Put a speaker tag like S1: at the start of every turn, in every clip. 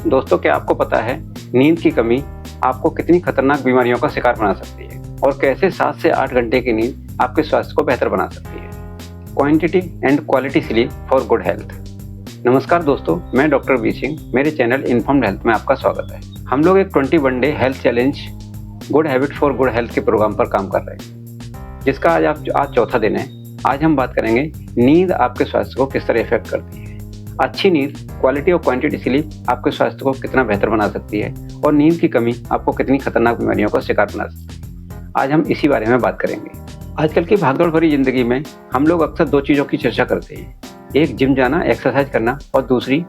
S1: दोस्तों, क्या आपको पता है नींद की कमी आपको कितनी खतरनाक बीमारियों का शिकार बना सकती है और कैसे 7 से 8 घंटे की नींद आपके स्वास्थ्य को बेहतर बना सकती है। Quantity and quality sleep for good health. नमस्कार दोस्तों, मैं डॉक्टर वी सिंह, मेरे चैनल इन्फॉर्म्ड हेल्थ में आपका स्वागत है। हम लोग एक 21 day health challenge good habit for good health के प्रोग्राम पर काम कर रहे हैं, जिसका आज चौथा दिन है। आज हम बात करेंगे नींद आपके स्वास्थ्य को किस तरह इफेक्ट करती है। अच्छी नींद, क्वालिटी और क्वांटिटी स्लीप आपके स्वास्थ्य को कितना बेहतर बना सकती है और नींद की कमी आपको कितनी खतरनाक बीमारियों का शिकार बना सकती है। आज हम इसी बारे में बात करेंगे। आजकल की भागदौड़ भरी जिंदगी में हम लोग अक्सर दो चीज़ों की चर्चा करते हैं, एक जिम जाना, एक्सरसाइज करना, और दूसरी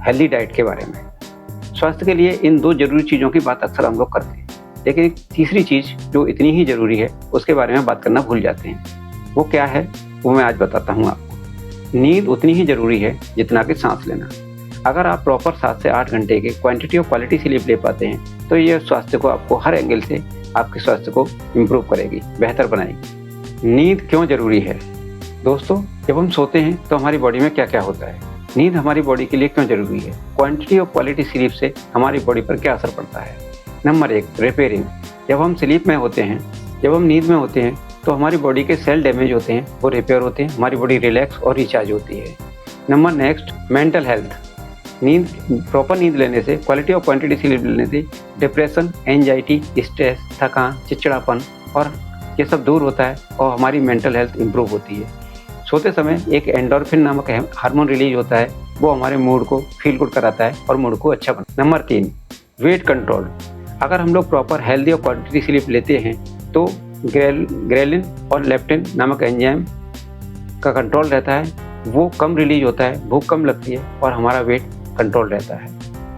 S1: हेल्दी डाइट के बारे में। स्वास्थ्य के लिए इन दो जरूरी चीज़ों की बात अक्सर हम लोग करते हैं, लेकिन एक तीसरी चीज़ जो इतनी ही जरूरी है उसके बारे में बात करना भूल जाते हैं। वो क्या है, वो मैं आज बताता हूँ आपको। नींद उतनी ही जरूरी है जितना कि सांस लेना। अगर आप प्रॉपर 7 से 8 घंटे के क्वांटिटी और क्वालिटी स्लीप ले पाते हैं तो ये स्वास्थ्य को आपको हर एंगल से आपके स्वास्थ्य को इम्प्रूव करेगी, बेहतर बनाएगी। नींद क्यों जरूरी है दोस्तों? जब हम सोते हैं तो हमारी बॉडी में क्या क्या होता है, नींद हमारी बॉडी के लिए क्यों जरूरी है, क्वांटिटी और क्वालिटी स्लीप से हमारी बॉडी पर क्या असर पड़ता है। Number 1, repairing. जब हम स्लीप में होते हैं, जब हम नींद में होते हैं तो हमारी बॉडी के सेल डैमेज होते हैं, वो रिपेयर होते हैं, हमारी बॉडी रिलैक्स और रिचार्ज होती है। Number next, mental health. Proper नींद लेने से, क्वालिटी और क्वांटिटी स्लीप लेने से डिप्रेशन, एंजाइटी, स्ट्रेस, थकान, चिड़चिड़ापन और ये सब दूर होता है और हमारी मेंटल हेल्थ इंप्रूव होती है। सोते समय एक एंडोर्फिन नामक हार्मोन रिलीज होता है, वो हमारे मूड को फील गुड कराता है और मूड को अच्छा बनाता है। Number 3, weight control. अगर हम लोग प्रॉपर हेल्दी और क्वांटिटी स्लीप लेते हैं तो ग्रेलिन और लेप्टिन नामक एंजाइम का कंट्रोल रहता है, वो कम रिलीज होता है, भूख कम लगती है और हमारा वेट कंट्रोल रहता है।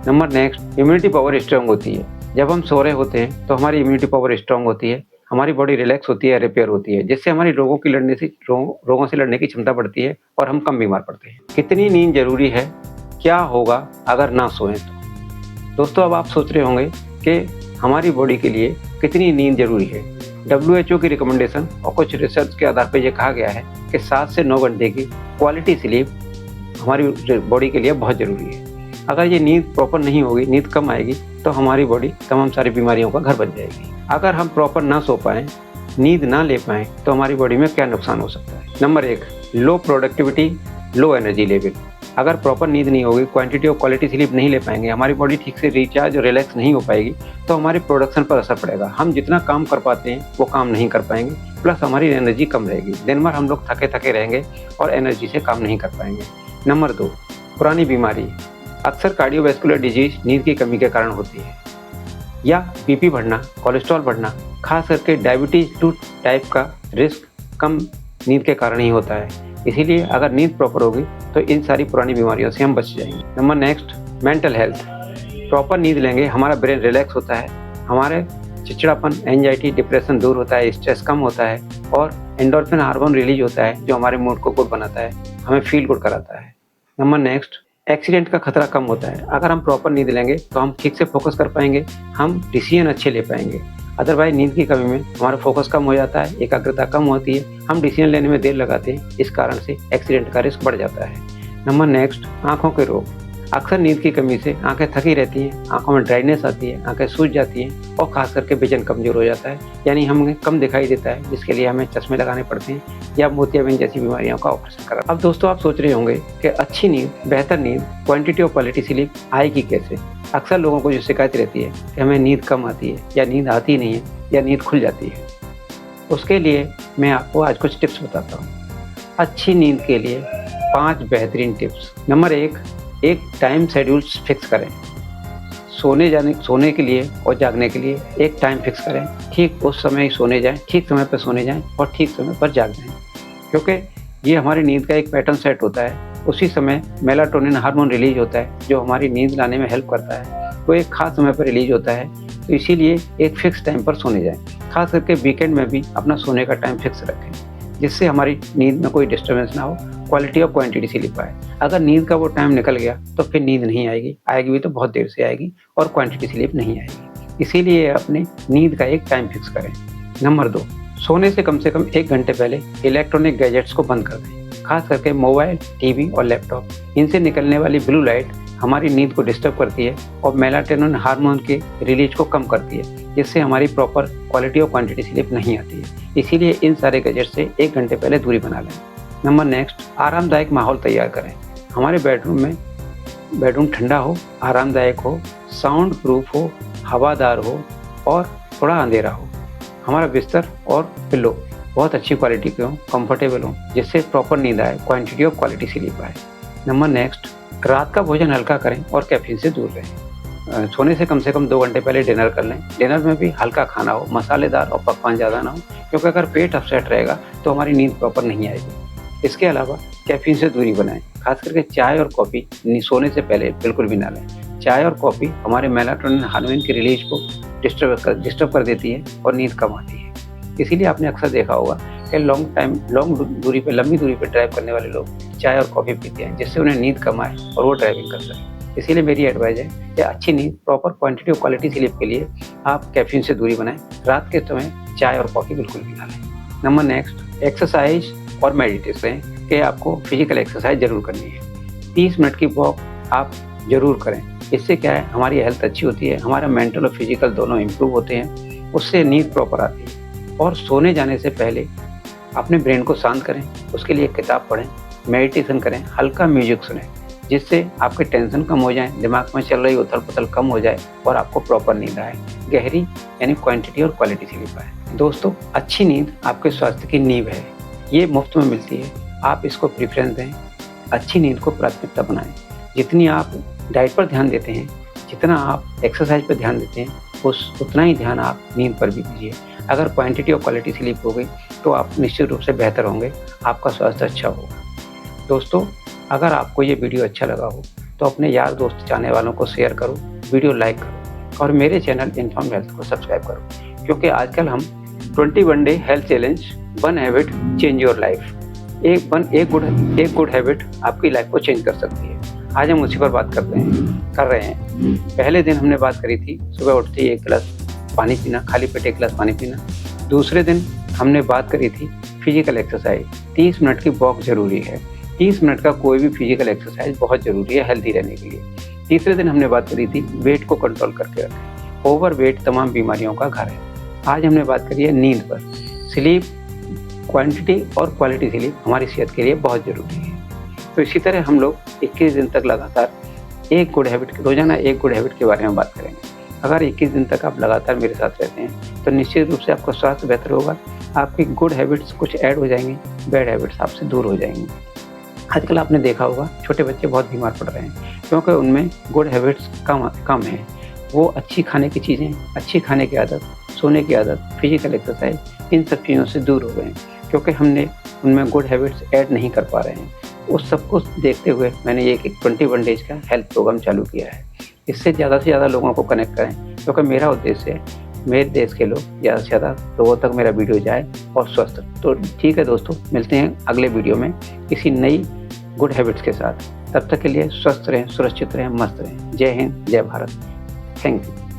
S1: Number next, immunity power strong होती है। जब हम सो रहे होते हैं तो हमारी इम्यूनिटी पावर स्ट्रांग होती है, हमारी बॉडी रिलैक्स होती है, रिपेयर होती है, जिससे हमारी रोगों से लड़ने की क्षमता बढ़ती है और हम कम बीमार पड़ते हैं। कितनी नींद जरूरी है, क्या होगा अगर ना सोएं तो? दोस्तों, अब आप सोच रहे होंगे कि हमारी बॉडी के लिए कितनी नींद जरूरी है। WHO की रिकमेंडेशन और कुछ रिसर्च के आधार पर यह कहा गया है कि 7 से 9 घंटे की क्वालिटी स्लीप हमारी बॉडी के लिए बहुत ज़रूरी है। अगर ये नींद प्रॉपर नहीं होगी, नींद कम आएगी, तो हमारी बॉडी तमाम सारी बीमारियों का घर बन जाएगी। अगर हम प्रॉपर ना सो पाएँ, नींद ना ले पाएँ, तो हमारी बॉडी में क्या नुकसान हो सकता है। नंबर 1, लो प्रोडक्टिविटी, लो एनर्जी लेवल। अगर प्रॉपर नींद नहीं होगी, क्वांटिटी और क्वालिटी स्लीप नहीं ले पाएंगे, हमारी बॉडी ठीक से रिचार्ज और रिलैक्स नहीं हो पाएगी, तो हमारी प्रोडक्शन पर असर पड़ेगा। हम जितना काम कर पाते हैं वो काम नहीं कर पाएंगे, प्लस हमारी एनर्जी कम रहेगी। दिन भर हम लोग थके थके रहेंगे और एनर्जी से काम नहीं कर पाएंगे। नंबर 2, पुरानी बीमारी। अक्सर कार्डियोवैस्कुलर डिजीज नींद की कमी के कारण होती है, या बीपी बढ़ना, कोलेस्ट्रॉल बढ़ना, खास करके डायबिटीज 2 टाइप का रिस्क कम नींद के कारण ही होता है। इसीलिए अगर नींद प्रॉपर होगी तो इन सारी पुरानी बीमारियों से हम बच जाएंगे। Number next, mental health. Proper नींद लेंगे, हमारा ब्रेन रिलैक्स होता है, हमारे चिड़चिड़ापन, एंजाइटी, डिप्रेशन दूर होता है, स्ट्रेस कम होता है और एंडोर्फिन हार्मोन रिलीज होता है जो हमारे मूड को गुड बनाता है, हमें फील गुड कराता है। नंबर नेक्स्ट, एक्सीडेंट का खतरा कम होता है। अगर हम प्रॉपर नींद लेंगे तो हम ठीक से फोकस कर पाएंगे, हम डिसीजन अच्छे ले पाएंगे। अदरवाइज नींद की कमी में हमारा फोकस कम हो जाता है, एकाग्रता कम होती है, हम डिसीजन लेने में देर लगाते हैं, इस कारण से एक्सीडेंट का रिस्क बढ़ जाता है। नंबर नेक्स्ट, आँखों के रोग। अक्सर नींद की कमी से आंखें थकी रहती हैं, आंखों में ड्राइनेस आती है, आंखें सूज जाती हैं और खास करके विजन कमजोर हो जाता है, यानी हमें कम दिखाई देता है, जिसके लिए हमें चश्मे लगाने पड़ते हैं या मोतियाबिंद जैसी बीमारियों का ऑपरेशन करा। अब दोस्तों, आप सोच रहे होंगे कि अच्छी नींद, बेहतर नींद, क्वांटिटी और क्वालिटी स्लीप आएगी कैसे? अक्सर लोगों को जो शिकायत रहती है कि हमें नींद कम आती है या नींद आती नहीं है या नींद खुल जाती है, उसके लिए मैं आपको आज कुछ टिप्स बताता हूँ। अच्छी नींद के लिए 5 बेहतरीन टिप्स। नंबर 1, एक टाइम शेड्यूल फिक्स करें। सोने के लिए और जागने के लिए एक टाइम फिक्स करें। ठीक उस समय ही सोने जाएं, ठीक समय पर सोने जाएं और ठीक समय पर जाग जाएं, क्योंकि ये हमारी नींद का एक पैटर्न सेट होता है। उसी समय मेलाटोनिन हार्मोन रिलीज होता है जो हमारी नींद लाने में हेल्प करता है, वो एक खास समय पर रिलीज होता है। तो इसीलिए एक फिक्स टाइम पर सोने जाएं। खास करके वीकेंड में भी अपना सोने का टाइम फिक्स रखें, जिससे हमारी नींद में कोई डिस्टर्बेंस ना हो, क्वालिटी और क्वांटिटी स्लीप आए। अगर नींद का वो टाइम निकल गया तो फिर नींद नहीं आएगी भी तो बहुत देर से आएगी और क्वांटिटी स्लीप नहीं आएगी। इसीलिए अपने नींद का एक टाइम फिक्स करें। नंबर 2, सोने से कम 1 घंटे पहले इलेक्ट्रॉनिक गैजेट्स को बंद कर दें। खास करके मोबाइल, टीवी और लैपटॉप, इनसे निकलने वाली ब्लू लाइट हमारी नींद को डिस्टर्ब करती है और मेलाटोनिन हार्मोन के रिलीज को कम करती है, जिससे हमारी प्रॉपर क्वालिटी और क्वांटिटी स्लीप नहीं आती है। इसीलिए इन सारे गैजेट से 1 घंटे पहले दूरी बना लें। नंबर नेक्स्ट, आरामदायक माहौल तैयार करें। हमारे बेडरूम ठंडा हो, आरामदायक हो, साउंड प्रूफ हो, हवादार हो और थोड़ा अंधेरा हो। हमारा बिस्तर और पिल्लो बहुत अच्छी क्वालिटी के हों, कंफर्टेबल हों, जिससे प्रॉपर नींद आए, क्वांटिटी और क्वालिटी स्लीप आए। नंबर नेक्स्ट, रात का भोजन हल्का करें और कैफीन से दूर रहें। सोने से कम 2 घंटे पहले डिनर कर लें। डिनर में भी हल्का खाना हो, मसालेदार और पकवान ज़्यादा ना हो, क्योंकि अगर पेट अपसेट रहेगा तो हमारी नींद प्रॉपर नहीं आएगी। इसके अलावा कैफीन से दूरी बनाएं, खास करके चाय और कॉफ़ी सोने से पहले बिल्कुल भी ना लें। चाय और कॉफ़ी हमारे मेलाटोनिन हार्मोन की रिलीज को डिस्टर्ब कर देती है और नींद कम आती है। इसीलिए आपने अक्सर देखा होगा कि लंबी दूरी पे ड्राइव करने वाले लोग चाय और कॉफ़ी पीते हैं, जिससे उन्हें नींद कम आए और वो ड्राइविंग कर सकें। इसीलिए मेरी एडवाइस है कि अच्छी नींद, प्रॉपर क्वांटिटी और क्वालिटी स्लीप के लिए आप कैफीन से दूरी बनाएं। रात के समय चाय और कॉफ़ी बिल्कुल भी ना लें। नंबर नेक्स्ट, एक्सरसाइज और मेडिटेशन के आपको फिजिकल एक्सरसाइज जरूर करनी है। 30 मिनट की वॉक आप जरूर करें। इससे क्या है, हमारी हेल्थ अच्छी होती है, हमारा मेंटल और फिजिकल दोनों इम्प्रूव होते हैं, उससे नींद प्रॉपर आती है। और सोने जाने से पहले अपने ब्रेन को शांत करें, उसके लिए किताब पढ़ें, मेडिटेशन करें, हल्का म्यूजिक सुनें, जिससे आपके टेंशन कम हो जाए, दिमाग में चल रही उथल पुथल कम हो जाए और आपको प्रॉपर नींद आए, गहरी यानी क्वांटिटी और क्वालिटी स्लीप आए। दोस्तों, अच्छी नींद आपके स्वास्थ्य की नींव है। ये मुफ्त में मिलती है, आप इसको प्रेफरेंस दें। अच्छी नींद को प्राथमिकता बनाएं। जितनी आप डाइट पर ध्यान देते हैं, जितना आप एक्सरसाइज पर ध्यान देते हैं, उतना ही ध्यान आप नींद पर भी दीजिए। अगर क्वांटिटी और क्वालिटी स्लीप हो गई तो आप निश्चित रूप से बेहतर होंगे, आपका स्वास्थ्य अच्छा होगा। दोस्तों, अगर आपको ये वीडियो अच्छा लगा हो तो अपने यार दोस्त चाहने वालों को शेयर करो, वीडियो लाइक करो और मेरे चैनल इन्फॉर्म हेल्थ को सब्सक्राइब करो, क्योंकि आजकल हम 21 day health challenge, 1 habit change your life, एक गुड हैबिट आपकी लाइफ को चेंज कर सकती है। आज हम उसी पर बात कर रहे हैं। पहले दिन हमने बात करी थी सुबह उठते ही 1 गिलास पानी पीना, खाली पेट 1 गिलास पानी पीना। दूसरे दिन हमने बात करी थी फिजिकल एक्सरसाइज, 30 मिनट की वॉक जरूरी है। 30 मिनट का कोई भी फिजिकल एक्सरसाइज बहुत जरूरी है हेल्दी रहने के लिए। तीसरे दिन हमने बात करी थी वेट को कंट्रोल करके रखें, ओवर वेट तमाम बीमारियों का घर है। आज हमने बात करी है नींद पर। स्लीप, क्वांटिटी और क्वालिटी स्लीप हमारी सेहत के लिए बहुत ज़रूरी है। तो इसी तरह हम लोग 21 दिन तक लगातार रोजाना एक गुड हैबिट के बारे में बात करेंगे। अगर 21 दिन तक आप लगातार मेरे साथ रहते हैं तो निश्चित रूप से आपका स्वास्थ्य बेहतर होगा, आपकी गुड हैबिट्स कुछ ऐड हो जाएंगी, बैड हैबिट्स आपसे दूर हो जाएंगी। आजकल आपने देखा होगा छोटे बच्चे बहुत बीमार पड़ रहे हैं, क्योंकि उनमें गुड हैबिट्स कम हैं। वो अच्छी खाने की चीज़ें, अच्छी खाने की आदत, सोने की आदत, फिजिकल एक्सरसाइज, इन सब चीज़ों से दूर हो गए हैं, क्योंकि हमने उनमें गुड हैबिट्स ऐड नहीं कर पा रहे हैं। उस सब कुछ देखते हुए मैंने ये 21 डेज का हेल्थ प्रोग्राम चालू किया है। इससे ज़्यादा से ज़्यादा लोगों को कनेक्ट करें, क्योंकि मेरा उद्देश्य है मेरे देश के लोग ज़्यादा से ज़्यादा लोगों तक मेरा वीडियो जाए और स्वस्थ। तो ठीक है दोस्तों, मिलते हैं अगले वीडियो में किसी नई गुड हैबिट्स के साथ। तब तक के लिए स्वस्थ रहें, सुरक्षित रहें, मस्त रहें। जय हिंद, जय भारत। Thank you.